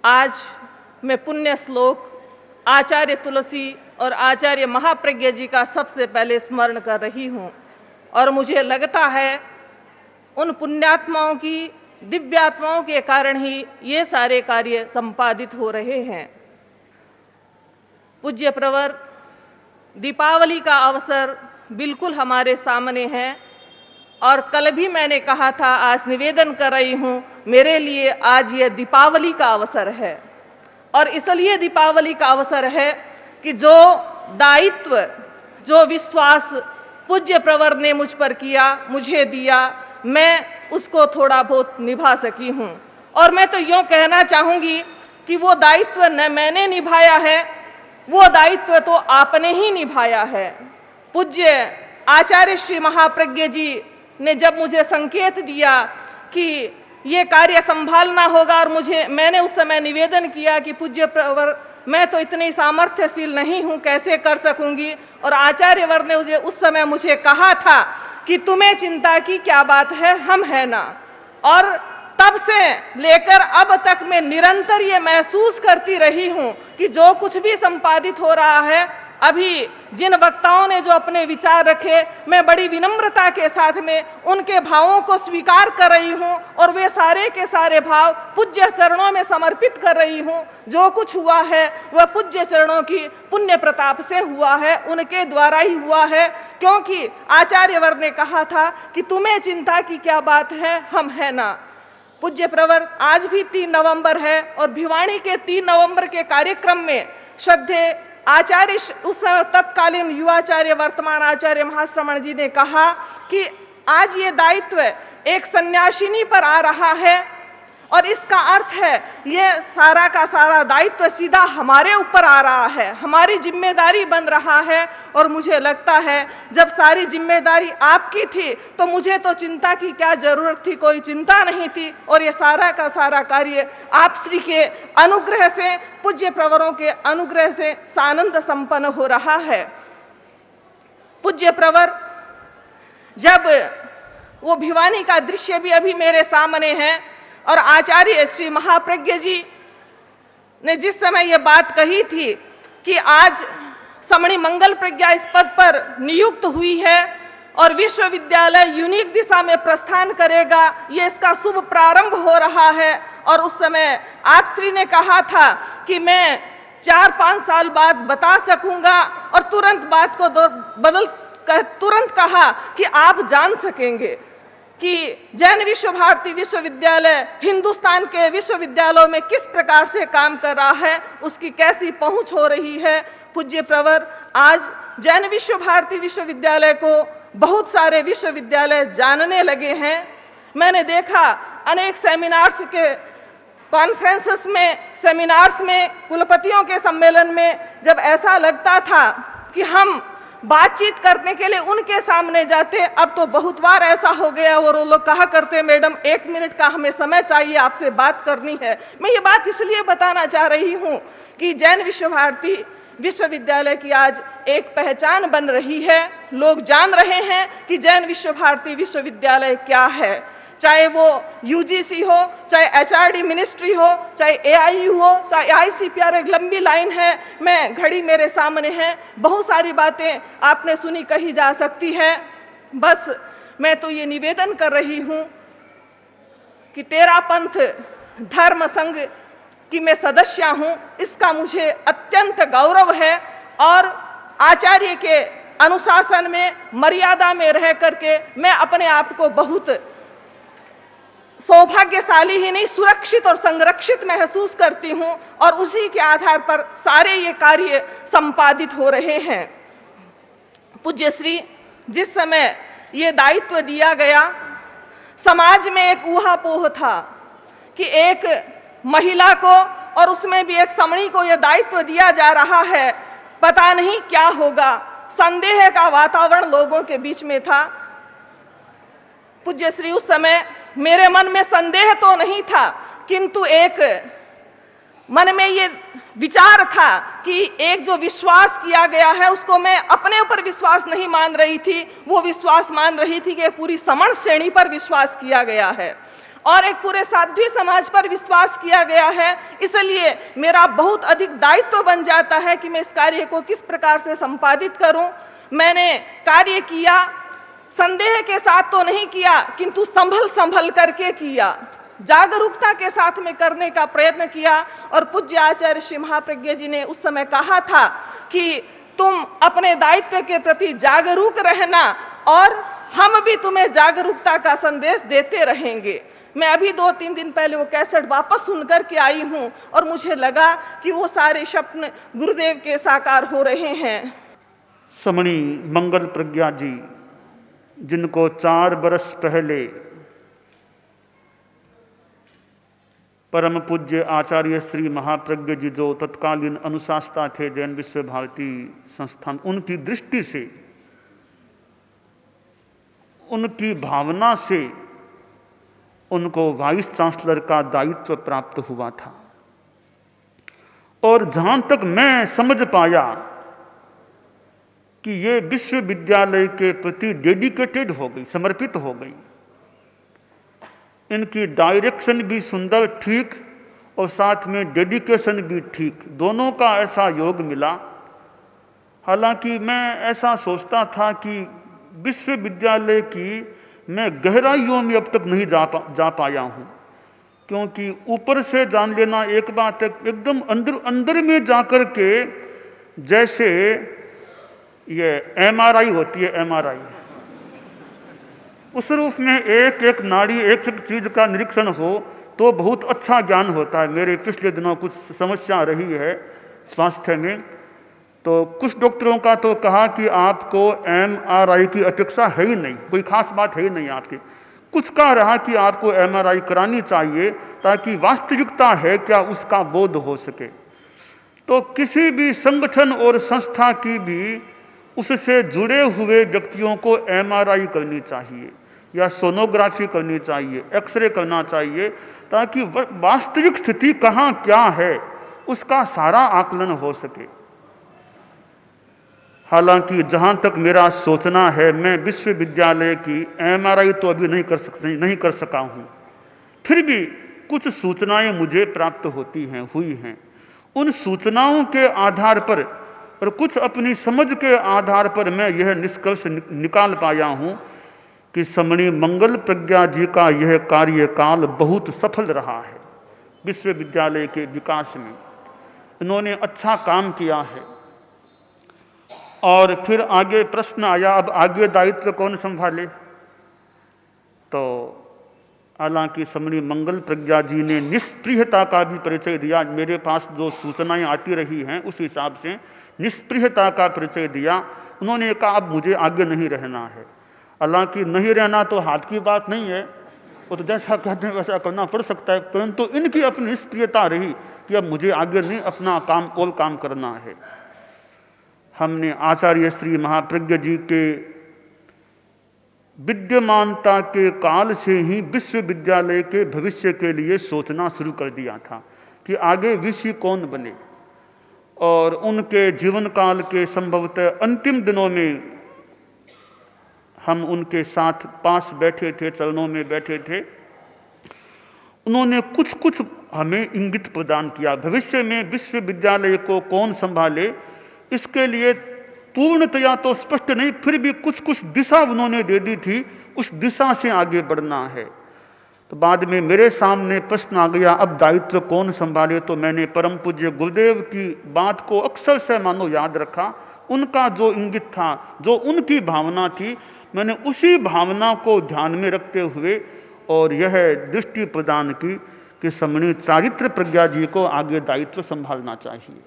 आज मैं पुण्य श्लोक आचार्य तुलसी और आचार्य महाप्रज्ञ जी का सबसे पहले स्मरण कर रही हूँ और मुझे लगता है उन पुण्यात्माओं की दिव्यात्माओं के कारण ही ये सारे कार्य संपादित हो रहे हैं। पूज्य प्रवर, दीपावली का अवसर बिल्कुल हमारे सामने है और कल भी मैंने कहा था, आज निवेदन कर रही हूँ, मेरे लिए आज ये दीपावली का अवसर है। और इसलिए दीपावली का अवसर है कि जो दायित्व, जो विश्वास पूज्य प्रवर ने मुझ पर किया, मुझे दिया, मैं उसको थोड़ा बहुत निभा सकी हूँ। और मैं तो यूँ कहना चाहूँगी कि वो दायित्व न मैंने निभाया है, वो दायित्व तो आपने ही निभाया है। पूज्य आचार्य श्री महाप्रज्ञ जी ने जब मुझे संकेत दिया कि ये कार्य संभालना होगा और मैंने उस समय निवेदन किया कि पूज्य प्रवर, मैं तो इतनी सामर्थ्यशील नहीं हूँ, कैसे कर सकूंगी। और आचार्यवर ने उस समय मुझे कहा था कि तुम्हें चिंता की क्या बात है, हम है ना। और तब से लेकर अब तक मैं निरंतर ये महसूस करती रही हूँ कि जो कुछ भी संपादित हो रहा है, अभी जिन वक्ताओं ने जो अपने विचार रखे, मैं बड़ी विनम्रता के साथ में उनके भावों को स्वीकार कर रही हूँ और वे सारे के सारे भाव पूज्य चरणों में समर्पित कर रही हूँ। जो कुछ हुआ है वह पूज्य चरणों की पुण्य प्रताप से हुआ है, उनके द्वारा ही हुआ है। क्योंकि आचार्यवर ने कहा था कि तुम्हें चिंता की क्या बात है, हम है ना। पूज्य प्रवर, आज भी 3 नवंबर है और भिवानी के 3 नवंबर के कार्यक्रम में श्रद्धेय आचार्य, उस तत्कालीन युवाचार्य वर्तमान आचार्य महाश्रमण जी ने कहा कि आज ये दायित्व एक सन्यासिनी पर आ रहा है और इसका अर्थ है ये सारा का सारा दायित्व सीधा हमारे ऊपर आ रहा है, हमारी जिम्मेदारी बन रहा है। और मुझे लगता है जब सारी जिम्मेदारी आपकी थी तो मुझे तो चिंता की क्या जरूरत थी, कोई चिंता नहीं थी। और ये सारा का सारा कार्य आप श्री के अनुग्रह से, पूज्य प्रवरों के अनुग्रह से सानंद संपन्न हो रहा है। पूज्य प्रवर, जब वो भिवानी का दृश्य भी अभी मेरे सामने है और आचार्य श्री महाप्रज्ञ जी ने जिस समय ये बात कही थी कि आज समणी मंगल प्रज्ञा इस पद पर नियुक्त हुई है और विश्वविद्यालय यूनिक दिशा में प्रस्थान करेगा, ये इसका शुभ प्रारंभ हो रहा है। और उस समय आप श्री ने कहा था कि मैं 4-5 साल बाद बता सकूंगा और तुरंत बात को बदल कर तुरंत कहा कि आप जान सकेंगे कि जैन विश्व भारती विश्वविद्यालय हिंदुस्तान के विश्वविद्यालयों में किस प्रकार से काम कर रहा है, उसकी कैसी पहुंच हो रही है। पूज्य प्रवर, आज जैन विश्व भारती विश्वविद्यालय को बहुत सारे विश्वविद्यालय जानने लगे हैं। मैंने देखा अनेक सेमिनार्स के कॉन्फ्रेंसेस में, सेमिनार्स में, कुलपतियों के सम्मेलन में जब ऐसा लगता था कि हम बातचीत करने के लिए उनके सामने जाते, अब तो बहुत बार ऐसा हो गया और वो लोग कहा करते, मैडम 1 मिनट का हमें समय चाहिए, आपसे बात करनी है। मैं ये बात इसलिए बताना चाह रही हूँ कि जैन विश्व भारती विश्वविद्यालय की आज एक पहचान बन रही है। लोग जान रहे हैं कि जैन विश्व भारती विश्वविद्यालय क्या है, चाहे वो यूजीसी हो, चाहे एचआरडी मिनिस्ट्री हो, चाहे एआईयू हो, चाहे आईसीपीआर, एक लंबी लाइन है। मैं घड़ी मेरे सामने है, बहुत सारी बातें आपने सुनी, कही जा सकती है। बस मैं तो ये निवेदन कर रही हूँ कि तेरा पंथ धर्म संघ की मैं सदस्य हूँ, इसका मुझे अत्यंत गौरव है। और आचार्य के अनुशासन में, मर्यादा में रह करके मैं अपने आप को बहुत सौभाग्यशाली ही नहीं, सुरक्षित और संरक्षित महसूस करती हूँ और उसी के आधार पर सारे ये कार्य संपादित हो रहे हैं। पूज्य श्री, जिस समय ये दायित्व दिया गया, समाज में एक ऊहापोह था कि एक महिला को और उसमें भी एक समणी को यह दायित्व दिया जा रहा है, पता नहीं क्या होगा। संदेह का वातावरण लोगों के बीच में था। पूज्य श्री, उस समय मेरे मन में संदेह तो नहीं था, किंतु एक मन में ये विचार था कि एक जो विश्वास किया गया है उसको मैं अपने ऊपर विश्वास नहीं मान रही थी, वो विश्वास मान रही थी कि पूरी समण श्रेणी पर विश्वास किया गया है। और एक पूरे साध्वी समाज पर विश्वास किया गया है। इसलिए मेरा बहुत अधिक दायित्व बन जाता है कि मैं इस कार्य को किस प्रकार से संपादित करूं। मैंने कार्य किया, संदेह के साथ तो नहीं किया, किंतु संभल संभल करके किया, जागरूकता के साथ में करने का प्रयत्न किया। और पूज्य आचार्य श्री महाप्रज्ञ जी ने उस समय कहा था कि तुम अपने दायित्व के प्रति जागरूक रहना और हम भी तुम्हें जागरूकता का संदेश देते रहेंगे। मैं अभी 2-3 दिन पहले वो कैसेट वापस सुनकर के आई हूँ और मुझे लगा कि वो सारे स्वप्न गुरुदेव के साकार हो रहे हैं। समणी मंगल प्रज्ञा जी, जिनको 4 बरस पहले परम पूज्य आचार्य श्री महाप्रज्ञ जी, जो तत्कालीन अनुशास्ता थे जैन विश्व भारती संस्थान, उनकी दृष्टि से, उनकी भावना से उनको वाइस चांसलर का दायित्व प्राप्त हुआ था। और जहां तक मैं समझ पाया कि ये विश्वविद्यालय के प्रति डेडिकेटेड हो गई, समर्पित हो गई। इनकी डायरेक्शन भी सुंदर, ठीक, और साथ में डेडिकेशन भी ठीक, दोनों का ऐसा योग मिला। हालांकि मैं ऐसा सोचता था कि विश्वविद्यालय की मैं गहराइयों में अब तक नहीं जा पाया हूं, क्योंकि ऊपर से जान लेना एक बात है, एकदम अंदर अंदर में जाकर के, जैसे ये MRI होती है, MRI, उस रूप में एक एक नाड़ी, एक एक चीज का निरीक्षण हो तो बहुत अच्छा ज्ञान होता है। मेरे पिछले दिनों कुछ समस्या रही है स्वास्थ्य में, तो कुछ डॉक्टरों का तो कहा कि आपको MRI की अपेक्षा है ही नहीं, कोई खास बात है ही नहीं आपकी। कुछ कह रहा कि आपको MRI करानी चाहिए ताकि वास्तविकता है क्या उसका बोध हो सके। तो किसी भी संगठन और संस्था की भी उससे जुड़े हुए व्यक्तियों को MRI करनी चाहिए या सोनोग्राफी करनी चाहिए, एक्सरे करना चाहिए, ताकि वास्तविक स्थिति कहाँ क्या है उसका सारा आकलन हो सके। हालांकि जहां तक मेरा सोचना है, मैं विश्वविद्यालय की MRI तो अभी नहीं कर सका हूं, फिर भी कुछ सूचनाएं मुझे प्राप्त हुई हैं। उन सूचनाओं के आधार पर और कुछ अपनी समझ के आधार पर मैं यह निष्कर्ष निकाल पाया हूं कि समणी मंगल प्रज्ञा जी का यह कार्यकाल बहुत सफल रहा है। विश्वविद्यालय के विकास में इन्होंने अच्छा काम किया है। और फिर आगे प्रश्न आया, अब आगे दायित्व कौन संभाले? तो हालांकि समणी मंगल प्रज्ञा जी ने निष्प्रियता का भी परिचय दिया। मेरे पास जो सूचनाएं आती रही हैं उस हिसाब से निष्प्रियता का परिचय दिया। उन्होंने कहा अब मुझे आगे नहीं रहना है। हालांकि नहीं रहना तो हाथ की बात नहीं है, वो तो जैसा कहते हैं वैसा करना पड़ सकता है, परंतु इनकी अपनी निष्प्रियता रही कि अब मुझे आगे नहीं, अपना काम करना है। हमने आचार्य श्री महाप्रज्ञ जी के विद्यमानता के काल से ही विश्वविद्यालय के भविष्य के लिए सोचना शुरू कर दिया था कि आगे विषय कौन बने। और उनके जीवन काल के संभवतः अंतिम दिनों में हम उनके साथ पास बैठे थे, चरणों में बैठे थे। उन्होंने कुछ हमें इंगित प्रदान किया। भविष्य में विश्वविद्यालय को कौन संभाले, इसके लिए पूर्णतया तो स्पष्ट नहीं, फिर भी कुछ दिशा उन्होंने दे दी थी, उस दिशा से आगे बढ़ना है। तो बाद में मेरे सामने प्रश्न आ गया, अब दायित्व कौन संभाले? तो मैंने परम पूज्य गुरुदेव की बात को अक्सर से मानो याद रखा। उनका जो इंगित था, जो उनकी भावना थी, मैंने उसी भावना को ध्यान में रखते हुए और यह दृष्टि प्रदान की कि समणी चारित्र प्रज्ञा जी को आगे दायित्व संभालना चाहिए।